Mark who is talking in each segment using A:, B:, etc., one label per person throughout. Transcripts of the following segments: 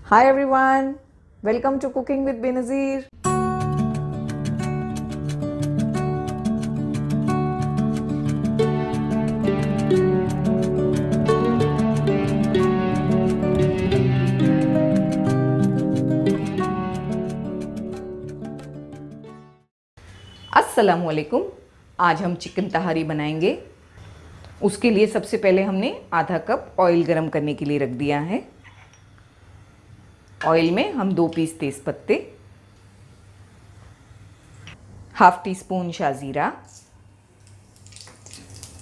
A: Hi everyone, welcome to Cooking with Benazir. अस्सलामुअलैकुम। आज हम चिकन तहारी बनाएंगे। उसके लिए सबसे पहले हमने आधा कप ऑयल गरम करने के लिए रख दिया है। ऑयल में हम 2 पीस तेज़पत्ते, हाफ टी स्पून शाज़ीरा,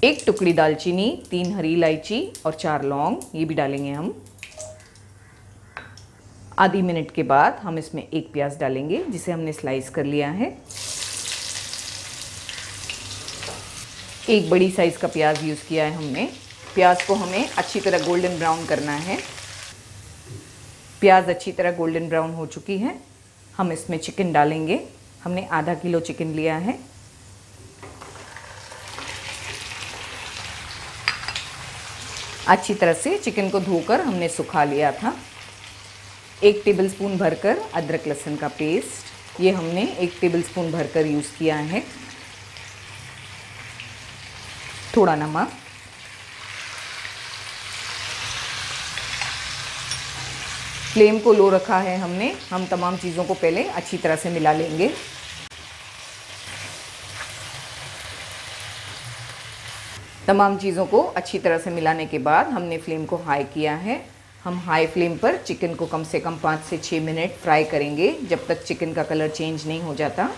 A: 1 टुकड़ी दालचीनी, 3 हरी इलायची और 4 लौंग, ये भी डालेंगे हम। आधी मिनट के बाद हम इसमें 1 प्याज डालेंगे जिसे हमने स्लाइस कर लिया है। 1 बड़ी साइज़ का प्याज यूज़ किया है हमने। प्याज को हमें अच्छी तरह गोल्डन ब्राउन करना है। प्याज अच्छी तरह गोल्डन ब्राउन हो चुकी है। हम इसमें चिकन डालेंगे। हमने आधा किलो चिकन लिया है। अच्छी तरह से चिकन को धोकर हमने सुखा लिया था। 1 टेबलस्पून भरकर अदरक लहसुन का पेस्ट, ये हमने 1 टेबलस्पून भरकर यूज़ किया है। थोड़ा नमक, फ्लेम को लो रखा है हमने। हम तमाम चीज़ों को पहले अच्छी तरह से मिला लेंगे। तमाम चीज़ों को अच्छी तरह से मिलाने के बाद हमने फ्लेम को हाई किया है। हम हाई फ्लेम पर चिकन को कम से कम 5 से 6 मिनट फ्राई करेंगे, जब तक चिकन का कलर चेंज नहीं हो जाता।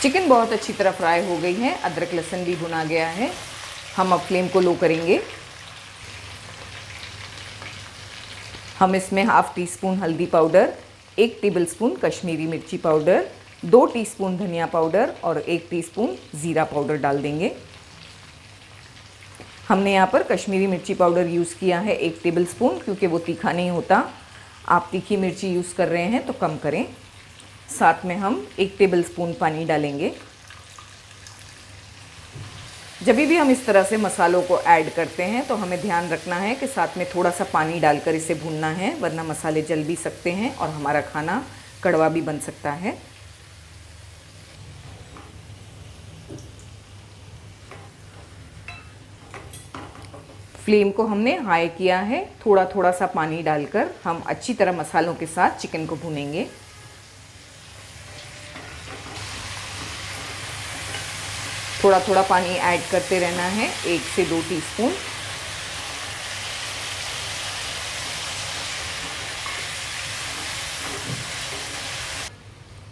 A: चिकन बहुत अच्छी तरह फ्राई हो गई है, अदरक लहसुन भी भुना गया है। हम अब फ्लेम को लो करेंगे। हम इसमें हाफ टी स्पून हल्दी पाउडर, 1 टेबलस्पून कश्मीरी मिर्ची पाउडर, 2 टीस्पून धनिया पाउडर और 1 टीस्पून ज़ीरा पाउडर डाल देंगे। हमने यहाँ पर कश्मीरी मिर्ची पाउडर यूज़ किया है 1 टेबलस्पून, क्योंकि वो तीखा नहीं होता। आप तीखी मिर्ची यूज़ कर रहे हैं तो कम करें। साथ में हम 1 टेबलस्पून पानी डालेंगे। जब भी हम इस तरह से मसालों को ऐड करते हैं तो हमें ध्यान रखना है कि साथ में थोड़ा सा पानी डालकर इसे भूनना है, वरना मसाले जल भी सकते हैं और हमारा खाना कड़वा भी बन सकता है। फ्लेम को हमने हाई किया है। थोड़ा थोड़ा सा पानी डालकर हम अच्छी तरह मसालों के साथ चिकन को भूनेंगे। थोड़ा थोड़ा पानी ऐड करते रहना है, 1 से 2 टीस्पून।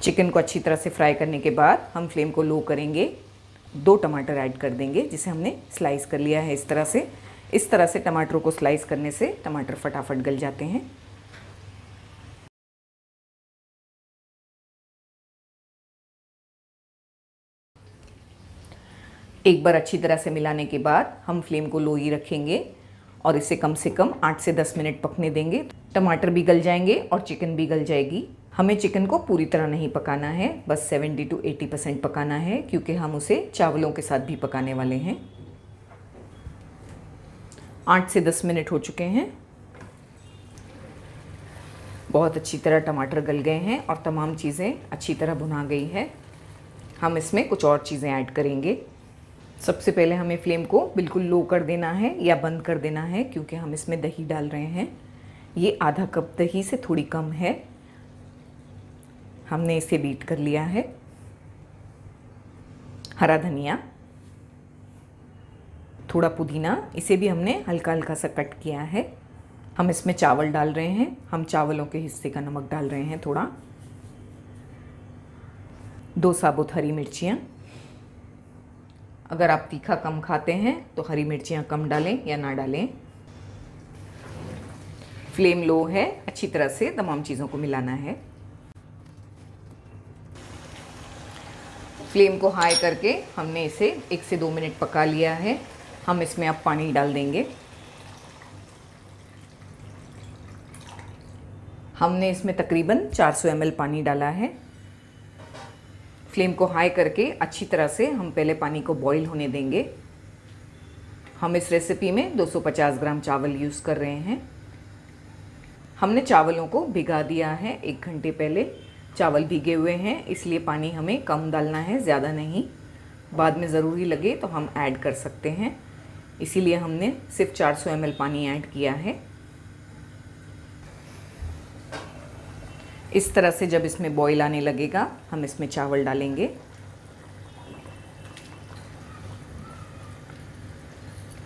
A: चिकन को अच्छी तरह से फ्राई करने के बाद हम फ्लेम को लो करेंगे। 2 टमाटर ऐड कर देंगे जिसे हमने स्लाइस कर लिया है। इस तरह से टमाटरों को स्लाइस करने से टमाटर फटाफट गल जाते हैं। एक बार अच्छी तरह से मिलाने के बाद हम फ्लेम को लो ही रखेंगे और इसे कम से कम 8 से 10 मिनट पकने देंगे। टमाटर भी गल जाएंगे और चिकन भी गल जाएगी। हमें चिकन को पूरी तरह नहीं पकाना है, बस 70 to 80% पकाना है, क्योंकि हम उसे चावलों के साथ भी पकाने वाले हैं। 8 से 10 मिनट हो चुके हैं। बहुत अच्छी तरह टमाटर गल गए हैं और तमाम चीज़ें अच्छी तरह भुना गई है। हम इसमें कुछ और चीज़ें ऐड करेंगे। सबसे पहले हमें फ्लेम को बिल्कुल लो कर देना है या बंद कर देना है, क्योंकि हम इसमें दही डाल रहे हैं। ये आधा कप दही से थोड़ी कम है। हमने इसे बीट कर लिया है। हरा धनिया, थोड़ा पुदीना, इसे भी हमने हल्का हल्का सा कट किया है। हम इसमें चावल डाल रहे हैं। हम चावलों के हिस्से का नमक डाल रहे हैं थोड़ा। 2 साबुत हरी मिर्चियाँ। अगर आप तीखा कम खाते हैं तो हरी मिर्चियाँ कम डालें या ना डालें। फ्लेम लो है, अच्छी तरह से तमाम चीज़ों को मिलाना है। फ्लेम को हाई करके हमने इसे 1 से 2 मिनट पका लिया है। हम इसमें अब पानी डाल देंगे। हमने इसमें तकरीबन 400 ml पानी डाला है। फ्लेम को हाई करके अच्छी तरह से हम पहले पानी को बॉईल होने देंगे। हम इस रेसिपी में 250 ग्राम चावल यूज़ कर रहे हैं। हमने चावलों को भिगा दिया है 1 घंटे पहले। चावल भीगे हुए हैं, इसलिए पानी हमें कम डालना है, ज़्यादा नहीं। बाद में ज़रूरी लगे तो हम ऐड कर सकते हैं, इसीलिए हमने सिर्फ 400 ml पानी ऐड किया है। इस तरह से जब इसमें बॉईल आने लगेगा हम इसमें चावल डालेंगे।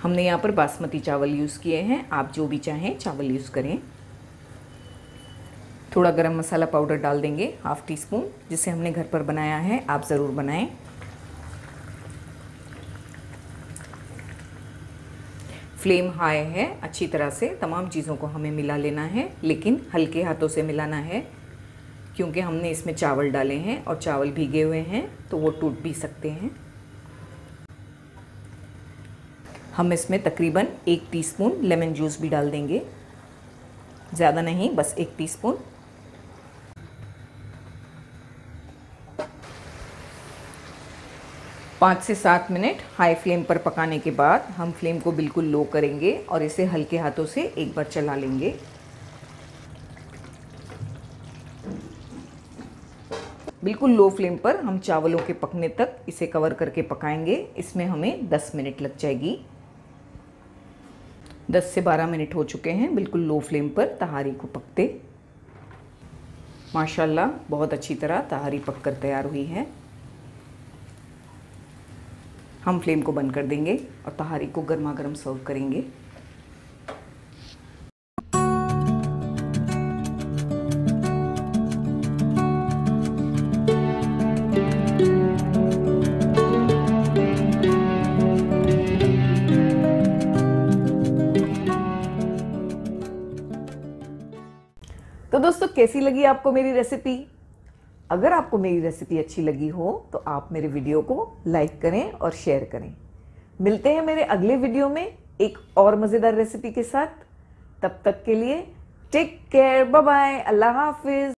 A: हमने यहाँ पर बासमती चावल यूज़ किए हैं, आप जो भी चाहें चावल यूज़ करें। थोड़ा गरम मसाला पाउडर डाल देंगे, 1/2 टीस्पून, जिसे हमने घर पर बनाया है, आप ज़रूर बनाएं। फ्लेम हाई है, अच्छी तरह से तमाम चीज़ों को हमें मिला लेना है, लेकिन हल्के हाथों से मिलाना है, क्योंकि हमने इसमें चावल डाले हैं और चावल भीगे हुए हैं तो वो टूट भी सकते हैं। हम इसमें तकरीबन 1 टीस्पून लेमन जूस भी डाल देंगे, ज़्यादा नहीं, बस 1 टीस्पून। पाँच से 7 मिनट हाई फ्लेम पर पकाने के बाद हम फ्लेम को बिल्कुल लो करेंगे और इसे हल्के हाथों से एक बार चला लेंगे। बिल्कुल लो फ्लेम पर हम चावलों के पकने तक इसे कवर करके पकाएंगे। इसमें हमें 10 मिनट लग जाएगी। 10 से 12 मिनट हो चुके हैं बिल्कुल लो फ्लेम पर तहारी को पकते। माशाल्लाह बहुत अच्छी तरह तहारी पककर तैयार हुई है। हम फ्लेम को बंद कर देंगे और तहारी को गर्मा गर्म सर्व करेंगे। तो दोस्तों, कैसी लगी आपको मेरी रेसिपी? अगर आपको मेरी रेसिपी अच्छी लगी हो तो आप मेरे वीडियो को लाइक करें और शेयर करें। मिलते हैं मेरे अगले वीडियो में एक और मज़ेदार रेसिपी के साथ। तब तक के लिए टेक केयर, बाय बाय, अल्लाह हाफिज।